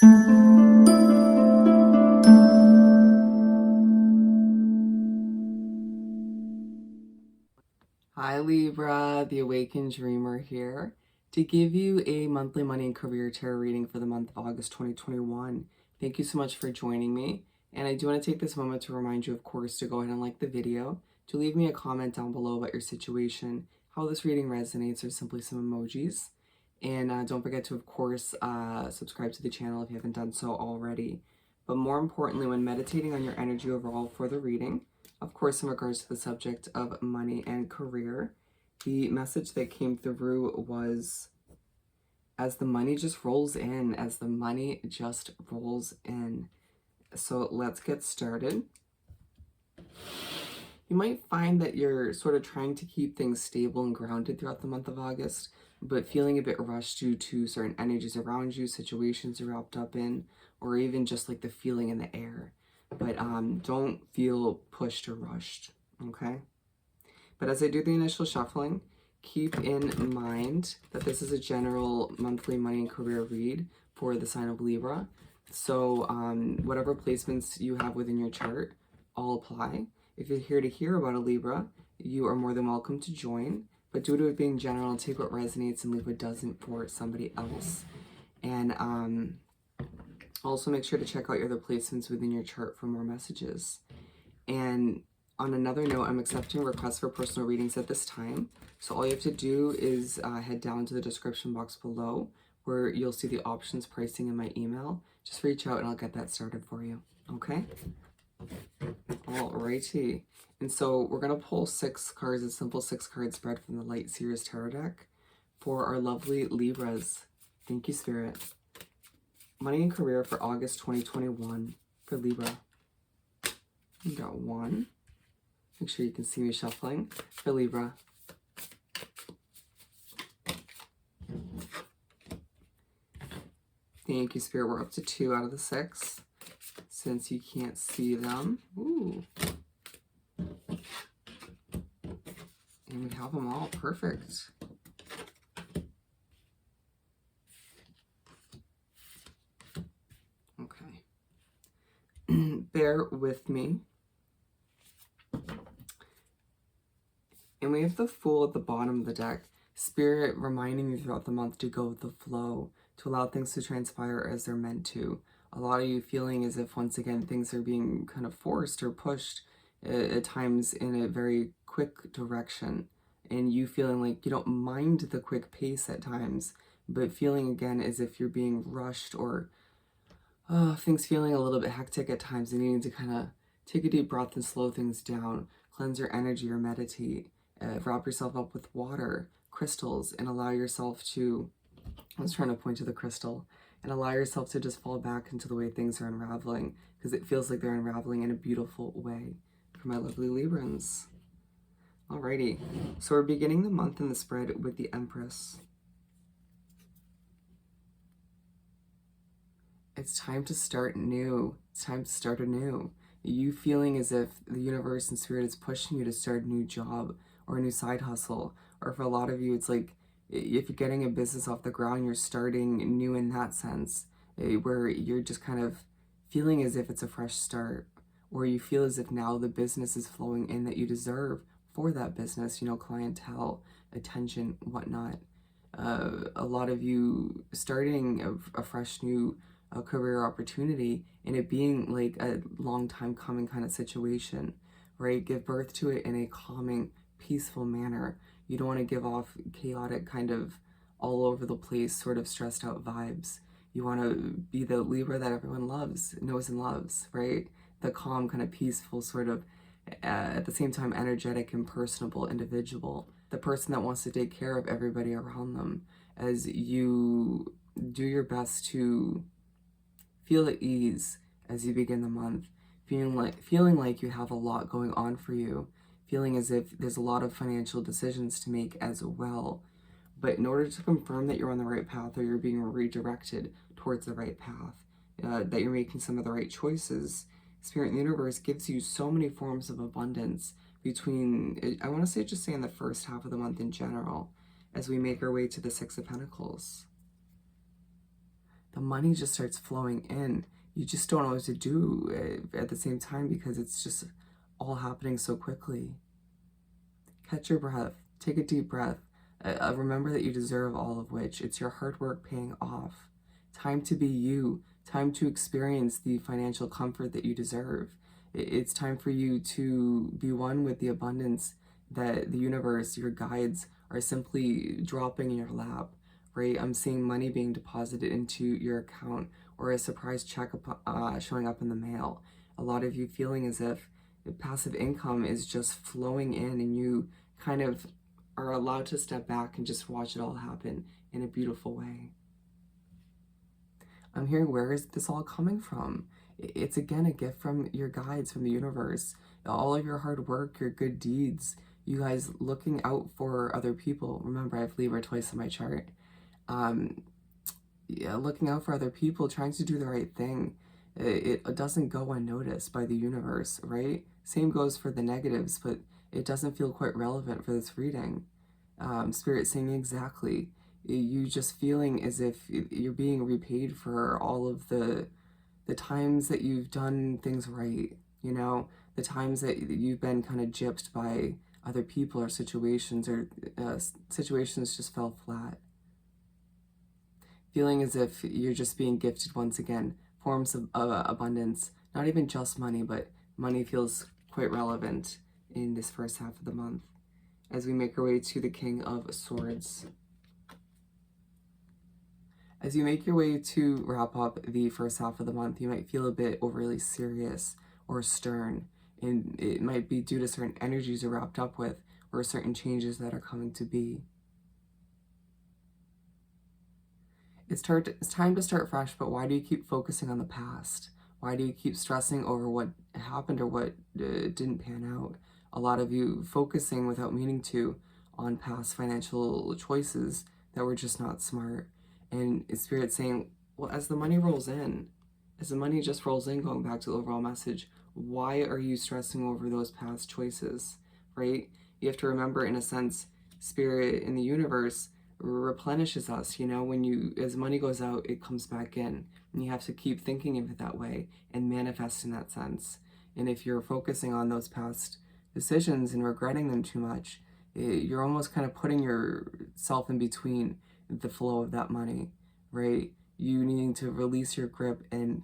Hi Libra, the Awakened Dreamer here to give you a monthly money and career tarot reading for the month of August 2021. Thank you so much for joining me. And I do want to take this moment to remind you, of course, to go ahead and like the video, to leave me a comment down below about your situation, how this reading resonates, or simply some emojis. And don't forget to, of course, subscribe to the channel if you haven't done so already. But more importantly, when meditating on your energy overall for the reading, of course, in regards to the subject of money and career, the message that came through was, as the money just rolls in, as the money just rolls in. So let's get started. You might find that you're sort of trying to keep things stable and grounded throughout the month of August, but feeling a bit rushed due to certain energies around you, situations you're wrapped up in, or even just like the feeling in the air. But don't feel pushed or rushed, okay? But as I do the initial shuffling, keep in mind that this is a general monthly money and career read for the sign of Libra. So whatever placements you have within your chart all apply. If you're here to hear about a Libra, you are more than welcome to join. But due to it being general, take what resonates and leave what doesn't for somebody else. And also make sure to check out your other placements within your chart for more messages. And on another note, I'm accepting requests for personal readings at this time. So all you have to do is head down to the description box below where you'll see the options, pricing, and my email. Just reach out and I'll get that started for you. Okay? Alrighty. And so we're going to pull 6 cards, a simple 6-card spread from the Light Seers Tarot deck for our lovely Libras. Thank you, Spirit. Money and career for August 2021 for Libra. We got 1. Make sure you can see me shuffling for Libra. Thank you, Spirit. We're up to 2 out of the 6 since you can't see them. Ooh. And we have them all. Perfect. Okay. Bear with me. And we have the Fool at the bottom of the deck. Spirit reminding you throughout the month to go with the flow, to allow things to transpire as they're meant to. A lot of you feeling as if, once again, things are being kind of forced or pushed at times in a very quick direction. And you feeling like you don't mind the quick pace at times, but feeling again as if you're being rushed or things feeling a little bit hectic at times and needing to kind of take a deep breath and slow things down, cleanse your energy or meditate, wrap yourself up with water, crystals, and allow yourself to, I was trying to point to the crystal, and allow yourself to just fall back into the way things are unraveling, because it feels like they're unraveling in a beautiful way for my lovely Librans. Alrighty, so we're beginning the month in the spread with the Empress. It's time to start new. It's time to start anew. You feeling as if the universe and spirit is pushing you to start a new job or a new side hustle. Or for a lot of you, it's like if you're getting a business off the ground, you're starting new in that sense, where you're just kind of feeling as if it's a fresh start, or you feel as if now the business is flowing in that you deserve for that business, you know, clientele, attention, whatnot. A lot of you starting a fresh new career opportunity, and it being like a long time coming kind of situation, right? Give birth to it in a calming, peaceful manner. You don't want to give off chaotic kind of all over the place sort of stressed out vibes. You want to be the Libra that everyone loves, knows and loves, right? The calm, kind of peaceful, sort of at the same time energetic and personable individual. The person that wants to take care of everybody around them as you do your best to feel at ease as you begin the month, feeling like you have a lot going on for you, feeling as if there's a lot of financial decisions to make as well. But in order to confirm that you're on the right path or you're being redirected towards the right path, that you're making some of the right choices, Spirit and the universe gives you so many forms of abundance between, I want to say just say in the first half of the month in general, as we make our way to the Six of Pentacles. the money just starts flowing in. You just don't know what to do at the same time because it's just all happening so quickly. Catch your breath. Take a deep breath. Remember that you deserve all of which. It's your hard work paying off. Time to be you. Time to experience the financial comfort that you deserve. It's time for you to be one with the abundance that the universe, your guides, are simply dropping in your lap, right? I'm seeing money being deposited into your account or a surprise check showing up in the mail. A lot of you feeling as if passive income is just flowing in and you kind of are allowed to step back and just watch it all happen in a beautiful way. I'm hearing, where is this all coming from? It's again a gift from your guides, from the universe. All of your hard work, your good deeds, you guys looking out for other people. Remember, I have Libra twice in my chart. Yeah, looking out for other people, trying to do the right thing. It doesn't go unnoticed by the universe, right? Same goes for the negatives, but it doesn't feel quite relevant for this reading. Spirit saying exactly. You just feeling as if you're being repaid for all of the times that you've done things right, you know, the times that you've been kind of gypped by other people or situations situations just fell flat. Feeling as if you're just being gifted once again, forms of abundance, not even just money, but money feels quite relevant in this first half of the month. As we make our way to the King of Swords. As you make your way to wrap up the first half of the month, you might feel a bit overly serious or stern, and it might be due to certain energies you're wrapped up with or certain changes that are coming to be. It's time to start fresh, but why do you keep focusing on the past? Why do you keep stressing over what happened or what didn't pan out? A lot of you focusing without meaning to on past financial choices that were just not smart. And Spirit saying, well, as the money rolls in, as the money just rolls in, going back to the overall message, why are you stressing over those past choices, right? You have to remember, in a sense, Spirit in the universe replenishes us, you know, as money goes out, it comes back in, and you have to keep thinking of it that way and manifest in that sense. And if you're focusing on those past decisions and regretting them too much, you're almost kind of putting yourself in between the flow of that money, right? You needing to release your grip and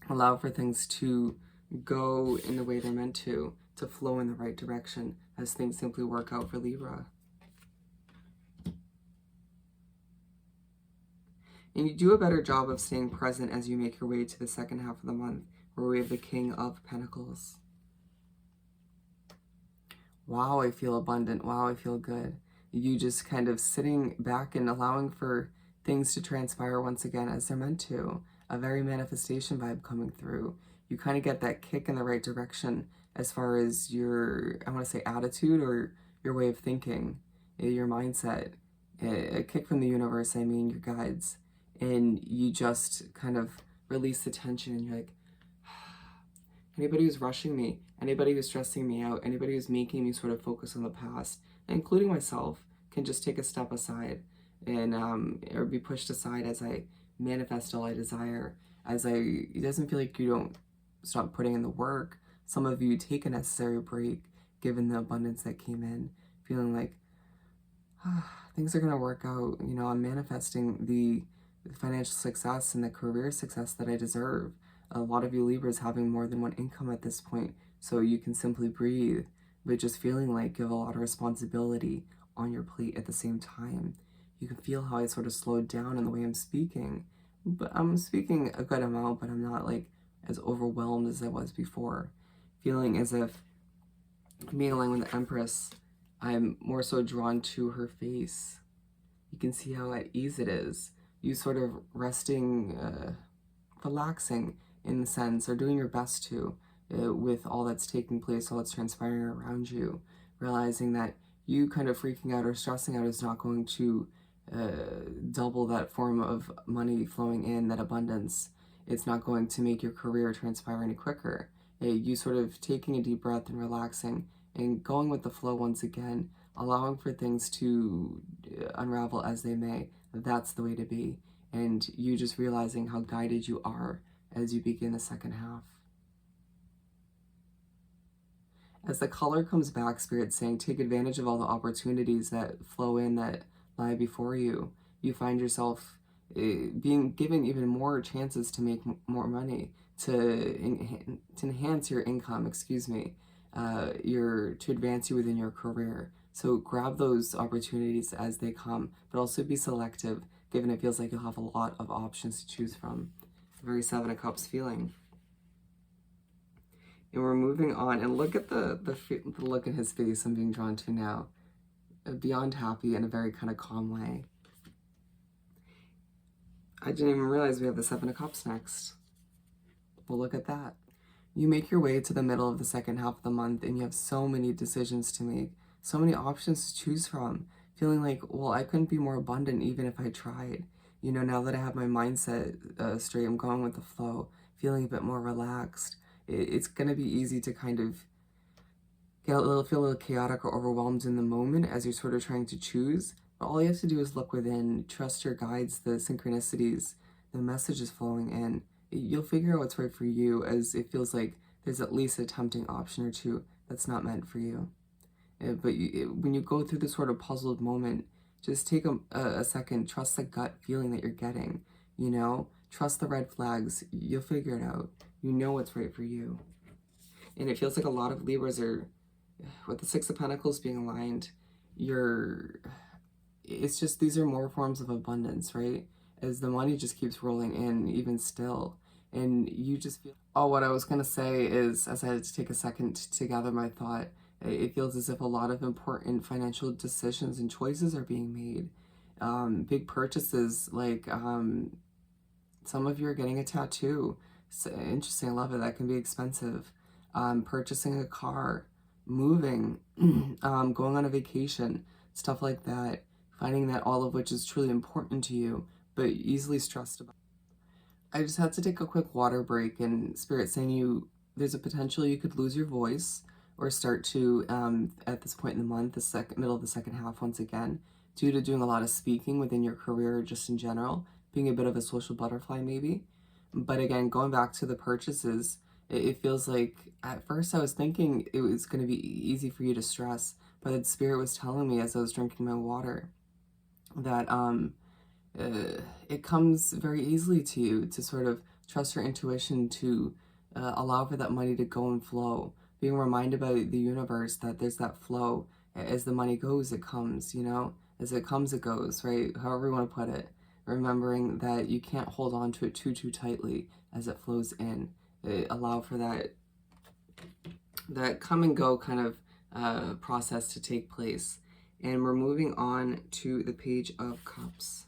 allow for things to go in the way they're meant to flow in the right direction as things simply work out for Libra. And you do a better job of staying present as you make your way to the second half of the month, where we have the King of Pentacles. Wow, I feel abundant. Wow, I feel good. You just kind of sitting back and allowing for things to transpire once again as they're meant to. A very manifestation vibe coming through. You kind of get that kick in the right direction as far as your, I want to say, attitude or your way of thinking, your mindset. A kick from the universe, I mean, your guides. And you just kind of release the tension and you're like, anybody who's rushing me, anybody who's stressing me out, anybody who's making me sort of focus on the past, including myself, can just take a step aside and or be pushed aside as I manifest all I desire. It doesn't feel like you don't stop putting in the work. Some of you take a necessary break given the abundance that came in, feeling like things are gonna work out. You know, I'm manifesting the financial success and the career success that I deserve. A lot of you Libras having more than one income at this point, so you can simply breathe, but just feeling like you have a lot of responsibility on your plate at the same time. You can feel how I sort of slowed down in the way I'm speaking, but I'm speaking a good amount, but I'm not like as overwhelmed as I was before. Feeling as if being aligned with the Empress, I'm more so drawn to her face. You can see how at ease it is. You sort of resting, relaxing in the sense, or doing your best to, with all that's taking place, all that's transpiring around you, realizing that you kind of freaking out or stressing out is not going to double that form of money flowing in, that abundance. It's not going to make your career transpire any quicker. You sort of taking a deep breath and relaxing and going with the flow once again, allowing for things to unravel as they may. That's the way to be. and you just realizing how guided you are as you begin the second half. As the color comes back, Spirit's saying, take advantage of all the opportunities that flow in, that lie before you. You find yourself being given even more chances to make more money, to enhance your income, to advance you within your career. So grab those opportunities as they come, but also be selective, given it feels like you'll have a lot of options to choose from. Very Seven of Cups feeling. And we're moving on, and look at the look in his face I'm being drawn to now. Beyond happy in a very kind of calm way. I didn't even realize we have the Seven of Cups next. Well, look at that. You make your way to the middle of the second half of the month, and you have so many decisions to make, so many options to choose from, feeling like, well, I couldn't be more abundant even if I tried. You know, now that I have my mindset straight, I'm going with the flow, feeling a bit more relaxed. It's going to be easy to kind of feel a little chaotic or overwhelmed in the moment as you're sort of trying to choose. But all you have to do is look within, trust your guides, the synchronicities, the messages flowing in. You'll figure out what's right for you, as it feels like there's at least a tempting option or two that's not meant for you. But when you go through this sort of puzzled moment, just take a second, trust the gut feeling that you're getting, you know? Trust the red flags. You'll figure it out. You know what's right for you. And it feels like a lot of Libras are, with the Six of Pentacles being aligned, it's just, these are more forms of abundance, right? As the money just keeps rolling in, even still. And you just feel, oh, what I was going to say is, as I had to take a second to gather my thought, it feels as if a lot of important financial decisions and choices are being made. Big purchases, like some of you are getting a tattoo. So, interesting, I love it. That can be expensive. Purchasing a car, moving, going on a vacation, stuff like that. Finding that all of which is truly important to you, but easily stressed about. I just had to take a quick water break, and Spirit saying there's a potential you could lose your voice or start to, at this point in the month, middle of the second half once again, due to doing a lot of speaking within your career, just in general, being a bit of a social butterfly maybe. But again, going back to the purchases, it feels like at first I was thinking it was going to be easy for you to stress, but the Spirit was telling me as I was drinking my water that it comes very easily to you to sort of trust your intuition, to allow for that money to go and flow, being reminded by the universe that there's that flow. As the money goes, it comes, you know, as it comes, it goes, right? However you want to put it. Remembering that you can't hold on to it too tightly as it flows in. Allow for that come and go kind of process to take place. And we're moving on to the Page of Cups.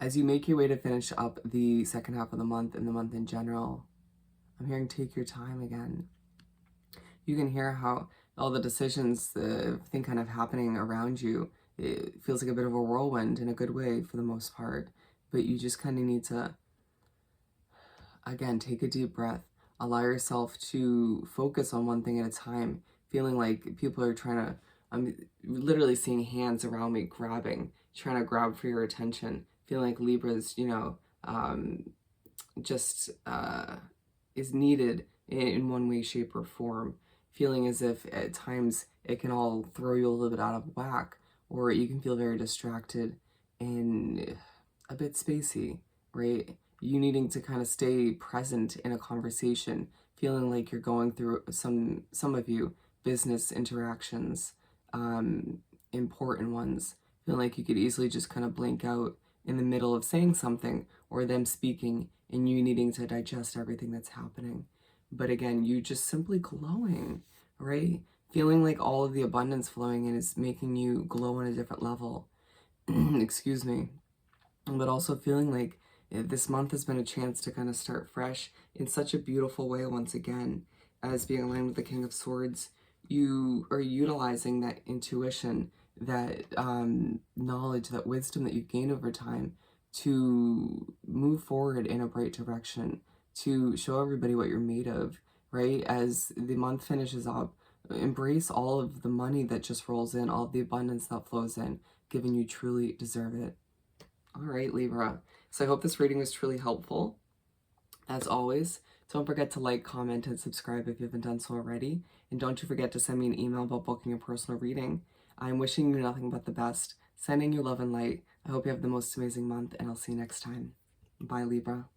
As you make your way to finish up the second half of the month and the month in general, I'm hearing take your time again. You can hear how all the decisions, everything kind of happening around you, it feels like a bit of a whirlwind in a good way for the most part. But you just kind of need to, again, take a deep breath. Allow yourself to focus on one thing at a time, feeling like people are trying to, I'm literally seeing hands around me grabbing, trying to grab for your attention, feeling like Libra's, is needed in one way, shape, or form, feeling as if at times it can all throw you a little bit out of whack, or you can feel very distracted and a bit spacey, right? You needing to kind of stay present in a conversation, feeling like you're going through some of you business interactions, important ones, feeling like you could easily just kind of blink out in the middle of saying something or them speaking and you needing to digest everything that's happening. But again, you just simply glowing, right? Feeling like all of the abundance flowing in is making you glow on a different level. Excuse me. But also feeling like this month has been a chance to kind of start fresh in such a beautiful way once again. As being aligned with the King of Swords, you are utilizing that intuition, that knowledge, that wisdom that you've gained over time to move forward in a bright direction, to show everybody what you're made of, right? As the month finishes up, embrace all of the money that just rolls in, all of the abundance that flows in, given you truly deserve it. All right, Libra. So I hope this reading was truly helpful. As always, don't forget to like, comment, and subscribe if you haven't done so already. And don't you forget to send me an email about booking a personal reading. I'm wishing you nothing but the best, sending you love and light. I hope you have the most amazing month, and I'll see you next time. Bye, Libra.